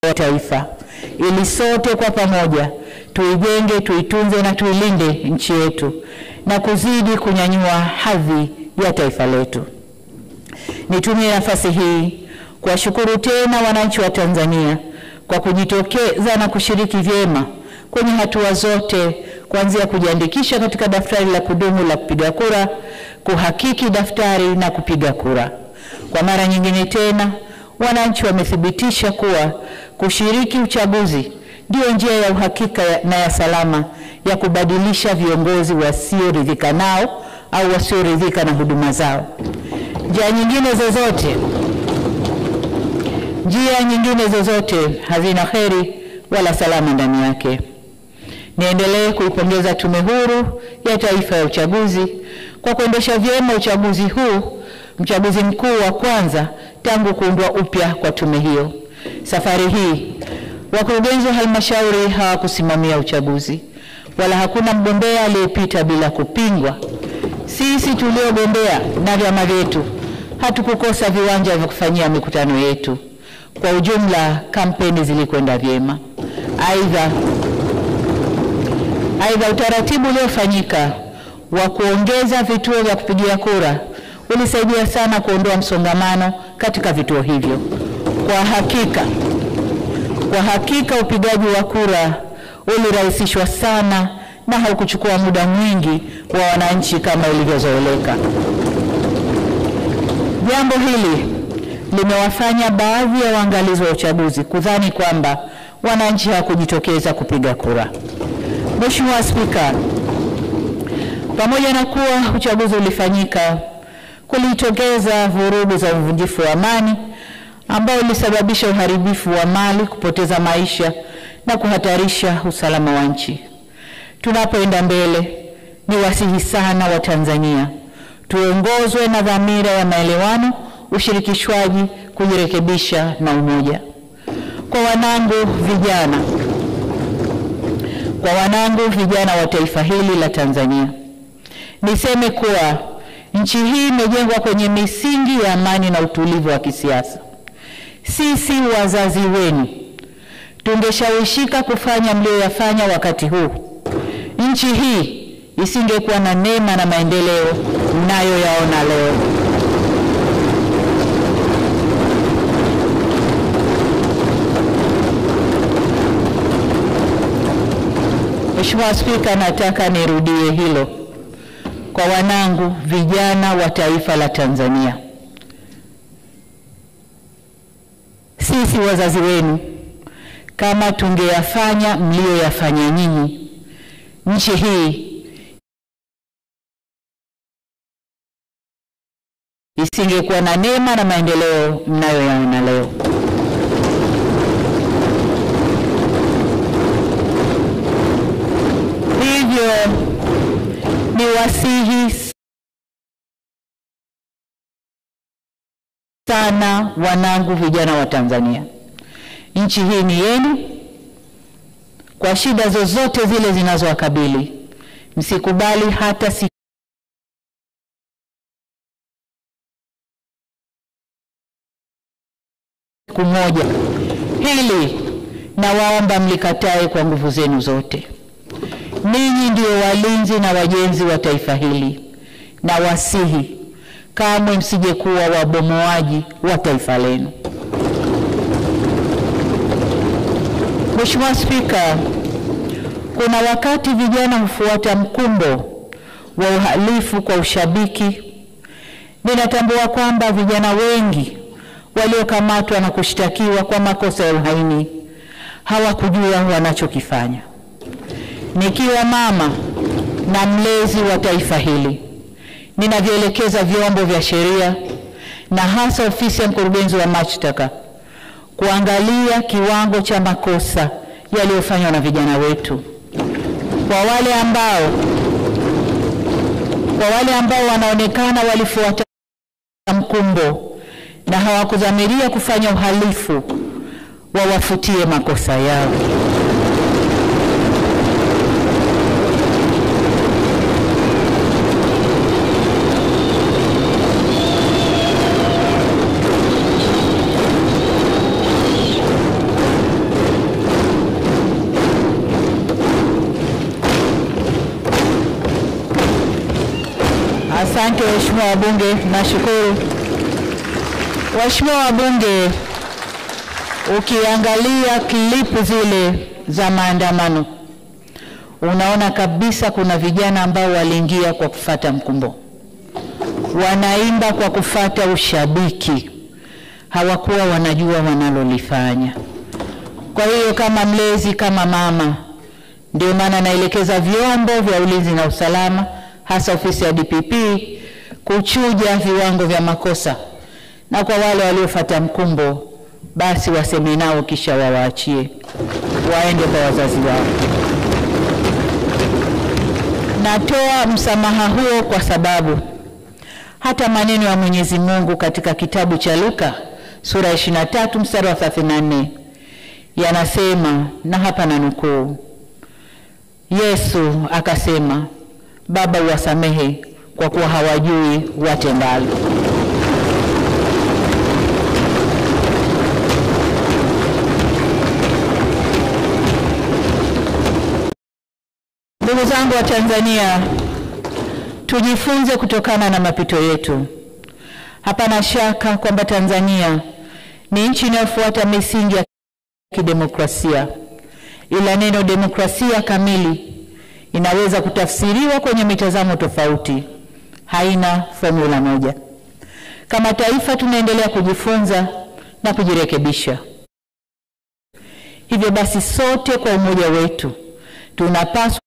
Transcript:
wa taifa, ili sote kwa pamoja tuijenge, tuitunze na tuilinde nchi yetu na kuzidi kunyanyua hadhi ya taifa letu. Nitumie nafasi hii kuwashukuru tena wananchi wa Tanzania kwa kujitokeza na kushiriki vyema kwenye hatua zote, kuanzia kujiandikisha katika daftari la kudumu la kupiga kura, kuhakiki daftari na kupiga kura. Kwa mara nyingine tena, wananchi wamethibitisha kuwa kushiriki uchaguzi ndio njia ya uhakika na ya salama ya kubadilisha viongozi wasioridhika nao au wasioridhika na huduma zao. Njia nyingine zozote hazina kheri wala salama ndani yake. Niendelee kuipongeza Tume Huru ya Taifa ya Uchaguzi kwa kuendesha vyema uchaguzi huu, mchaguzi mkuu wa kwanza tangu kuundwa upya kwa tume hiyo. Safari hii wakurugenzi wa halmashauri hawakusimamia uchaguzi, wala hakuna mgombea aliyepita bila kupingwa. Sisi tuliogombea na vyama vyetu hatukukosa viwanja vya kufanyia mikutano yetu. Kwa ujumla, kampeni zilikwenda vyema. Aidha, utaratibu uliofanyika wa kuongeza vituo vya kupigia kura ulisaidia sana kuondoa msongamano katika vituo hivyo. Kwa hakika upigaji wa kura ulirahisishwa sana na haukuchukua muda mwingi wa wananchi kama ilivyozoeleka. Jambo hili limewafanya baadhi ya waangalizi wa uchaguzi kudhani kwamba wananchi hawakujitokeza kupiga kura. Mheshimiwa Spika, pamoja na kuwa uchaguzi ulifanyika, kulitokeza vurugu za uvunjifu wa amani ambao ulisababisha uharibifu wa mali, kupoteza maisha na kuhatarisha usalama wa nchi. Tunapoenda mbele, ni wasihi sana wa Tanzania tuongozwe na dhamira ya maelewano, ushirikishwaji, kujirekebisha na umoja. Kwa wanangu vijana wa taifa hili la Tanzania, niseme kuwa nchi hii imejengwa kwenye misingi ya amani na utulivu wa kisiasa. Sisi wazazi wenu tungeshawishika kufanya mlioyafanya wakati huu, nchi hii isingekuwa na neema na maendeleo mnayoyaona leo. Mheshimiwa Spika, nataka nirudie hilo kwa wanangu vijana wa taifa la Tanzania. Sisi wazazi wenu, kama tungeyafanya mlioyafanya nyinyi, nchi hii isingekuwa na neema na maendeleo mnayoyaona leo. Hivyo ni wasihi sana wanangu vijana wa Tanzania, nchi hii ni yenu. Kwa shida zozote zile zinazowakabili, msikubali hata siku moja hili, na waomba mlikatae kwa nguvu zenu zote. Ninyi ndio walinzi na wajenzi wa taifa hili, na wasihi kamwe msije kuwa wabomoaji wa taifa lenu. Mheshimiwa Spika, kuna wakati vijana hufuata mkumbo wa uhalifu kwa ushabiki. Ninatambua kwamba vijana wengi waliokamatwa na kushtakiwa kwa makosa ya uhaini hawakujua wanachokifanya. Nikiwa mama na mlezi wa taifa hili, ninavyoelekeza vyombo vya sheria na hasa ofisi ya mkurugenzi wa mashtaka kuangalia kiwango cha makosa yaliyofanywa na vijana wetu. Kwa wale ambao wanaonekana walifuata mkumbo na hawakudhamiria kufanya uhalifu, wawafutie makosa yao. Asante waheshimiwa wabunge, nashukuru. Waheshimiwa wabunge, ukiangalia klipu zile za maandamano, unaona kabisa kuna vijana ambao waliingia kwa kufata mkumbo. Wanaimba kwa kufata ushabiki. Hawakuwa wanajua wanalolifanya. Kwa hiyo kama mlezi, kama mama, ndio maana naelekeza vyombo vya ulinzi na usalama, hasa ofisi ya DPP, kuchuja viwango vya makosa. Na kwa wale waliofuata mkumbo, basi waseme nao kisha wawaachie waende kwa wazazi wao. Natoa msamaha huo kwa sababu hata maneno ya Mwenyezi Mungu katika kitabu cha Luka sura 23 mstari wa 34 yanasema, na hapa nanukuu, Yesu akasema, Baba uwasamehe kwa kuwa hawajui watendalo. Ndugu zangu wa Tanzania, tujifunze kutokana na mapito yetu. Hapana shaka kwamba Tanzania ni nchi inayofuata misingi ya kidemokrasia. Ila neno demokrasia kamili inaweza kutafsiriwa kwenye mitazamo tofauti. Haina formula moja. Kama taifa tunaendelea kujifunza na kujirekebisha. Hivyo basi sote kwa umoja wetu tunapaswa